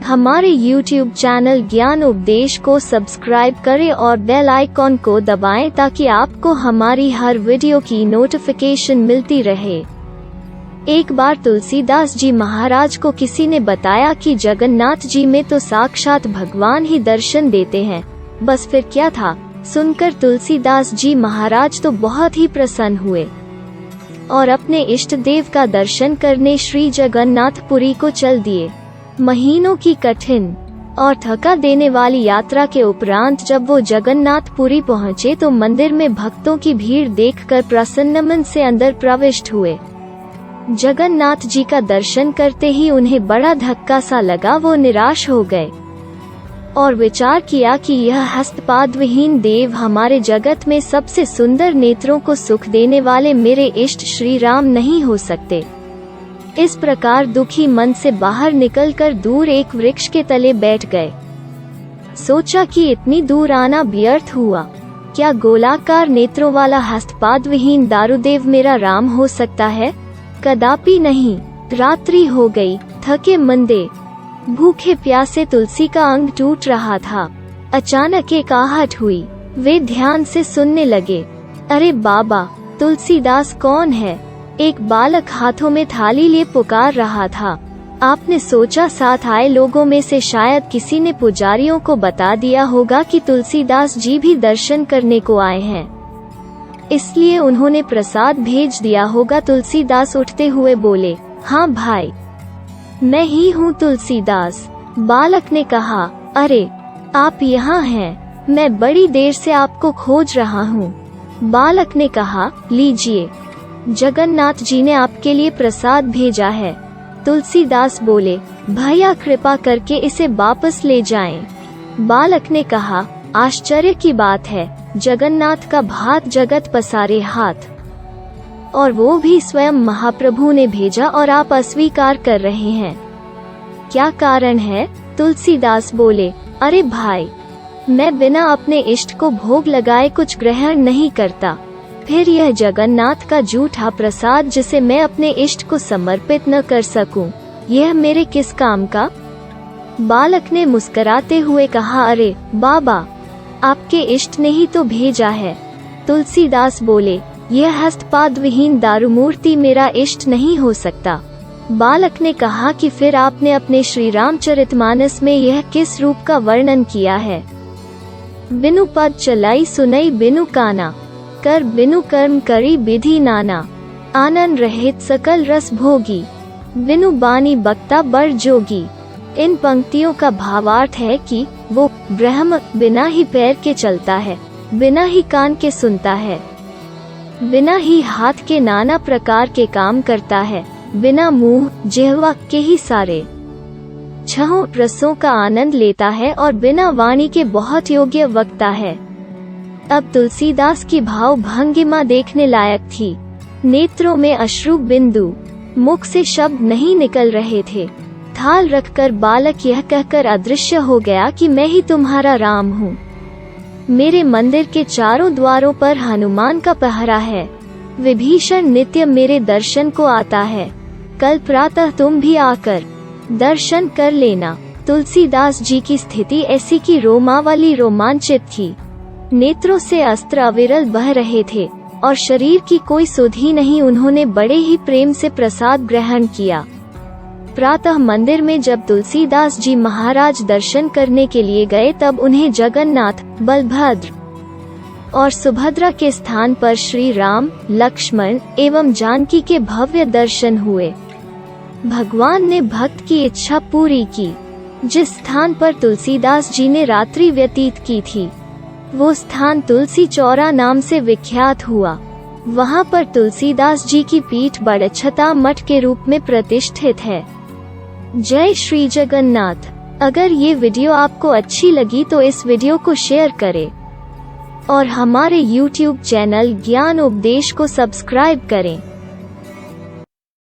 हमारे YouTube channel ज्ञान उपदेश को सब्सक्राइब करें और बेल आइकॉन को दबाएं ताकि आपको हमारी हर वीडियो की नोटिफिकेशन मिलती रहे। एक बार तुलसीदास जी महाराज को किसी ने बताया कि जगन्नाथ जी में तो साक्षात भगवान ही दर्शन देते हैं। बस फिर क्या था, सुनकर तुलसीदास जी महाराज तो बहुत ही प्रसन्न हुए और अपने इष्ट देव का दर्शन करने श्री जगन्नाथपुरी को चल दिए। महीनों की कठिन और थका देने वाली यात्रा के उपरांत जब वो जगन्नाथपुरी पहुँचे तो मंदिर में भक्तों की भीड़ देखकर प्रसन्न मन से अंदर प्रविष्ट हुए। जगन्नाथ जी का दर्शन करते ही उन्हें बड़ा धक्का सा लगा। वो निराश हो गए और विचार किया कि यह हस्तपाद विहीन देव हमारे जगत में सबसे सुंदर नेत्रों को सुख देने वाले मेरे इष्ट श्री राम नहीं हो सकते। इस प्रकार दुखी मन से बाहर निकलकर दूर एक वृक्ष के तले बैठ गए। सोचा कि इतनी दूर आना व्यर्थ हुआ। क्या गोलाकार नेत्रों वाला हस्तपाद विहीन दारुदेव मेरा राम हो सकता है? कदापि नहीं। रात्रि हो गई। थके मंदे भूखे प्यासे तुलसी का अंग टूट रहा था। अचानक एक आहट हुई। वे ध्यान से सुनने लगे। अरे बाबा, तुलसीदास कौन है? एक बालक हाथों में थाली लिए पुकार रहा था। आपने सोचा साथ आए लोगों में से शायद किसी ने पुजारियों को बता दिया होगा कि तुलसीदास जी भी दर्शन करने को आए हैं, इसलिए उन्होंने प्रसाद भेज दिया होगा। तुलसीदास उठते हुए बोले, हाँ भाई, मैं ही हूँ तुलसीदास। बालक ने कहा, अरे आप यहाँ हैं, मैं बड़ी देर से आपको खोज रहा हूँ। बालक ने कहा, लीजिए, जगन्नाथ जी ने आपके लिए प्रसाद भेजा है। तुलसीदास बोले, भैया कृपा करके इसे वापस ले जाएं। बालक ने कहा, आश्चर्य की बात है, जगन्नाथ का भात जगत पसारे हाथ, और वो भी स्वयं महाप्रभु ने भेजा और आप अस्वीकार कर रहे हैं। क्या कारण है? तुलसीदास बोले, अरे भाई, मैं बिना अपने इष्ट को भोग लगाए कुछ ग्रहण नहीं करता। फिर यह जगन्नाथ का झूठा प्रसाद जिसे मैं अपने इष्ट को समर्पित न कर सकूं, यह मेरे किस काम का? बालक ने मुस्कुराते हुए कहा, अरे बाबा, आपके इष्ट ने ही तो भेजा है। तुलसीदास बोले, यह हस्तपाद विहीन दारुमूर्ति मेरा इष्ट नहीं हो सकता। बालक ने कहा कि फिर आपने अपने श्री रामचरितमानस में यह किस रूप का वर्णन किया है? बिनु पद चलाई सुनई बिनु काना, कर बिनु कर्म करी विधि नाना, आनंद रहित सकल रस भोगी, बिनु बानी बक्ता बर जोगी। इन पंक्तियों का भावार्थ है कि वो ब्रह्म बिना ही पैर के चलता है, बिना ही कान के सुनता है, बिना ही हाथ के नाना प्रकार के काम करता है, बिना मुंह जिह्वा के ही सारे छहों रसों का आनंद लेता है और बिना वाणी के बहुत योग्य वक्ता है। अब तुलसीदास की भाव भंगिमा देखने लायक थी। नेत्रों में अश्रु बिंदु, मुख से शब्द नहीं निकल रहे थे। थाल रखकर बालक यह कहकर अदृश्य हो गया कि मैं ही तुम्हारा राम हूँ। मेरे मंदिर के चारों द्वारों पर हनुमान का पहरा है। विभीषण नित्य मेरे दर्शन को आता है। कल प्रातः तुम भी आकर दर्शन कर लेना। तुलसीदास जी की स्थिति ऐसी कि रोमावली रोमांचित थी। नेत्रों से अस्त्र अविरल बह रहे थे और शरीर की कोई सुध ही नहीं। उन्होंने बड़े ही प्रेम से प्रसाद ग्रहण किया। प्रातः मंदिर में जब तुलसीदास जी महाराज दर्शन करने के लिए गए तब उन्हें जगन्नाथ, बलभद्र और सुभद्रा के स्थान पर श्री राम, लक्ष्मण एवं जानकी के भव्य दर्शन हुए। भगवान ने भक्त की इच्छा पूरी की। जिस स्थान पर तुलसीदास जी ने रात्रि व्यतीत की थी वो स्थान तुलसी चौरा नाम से विख्यात हुआ। वहाँ पर तुलसीदास जी की पीठ बड़छता मठ के रूप में प्रतिष्ठित है। जय श्री जगन्नाथ। अगर ये वीडियो आपको अच्छी लगी तो इस वीडियो को शेयर करें और हमारे YouTube चैनल ज्ञान उपदेश को सब्सक्राइब करें।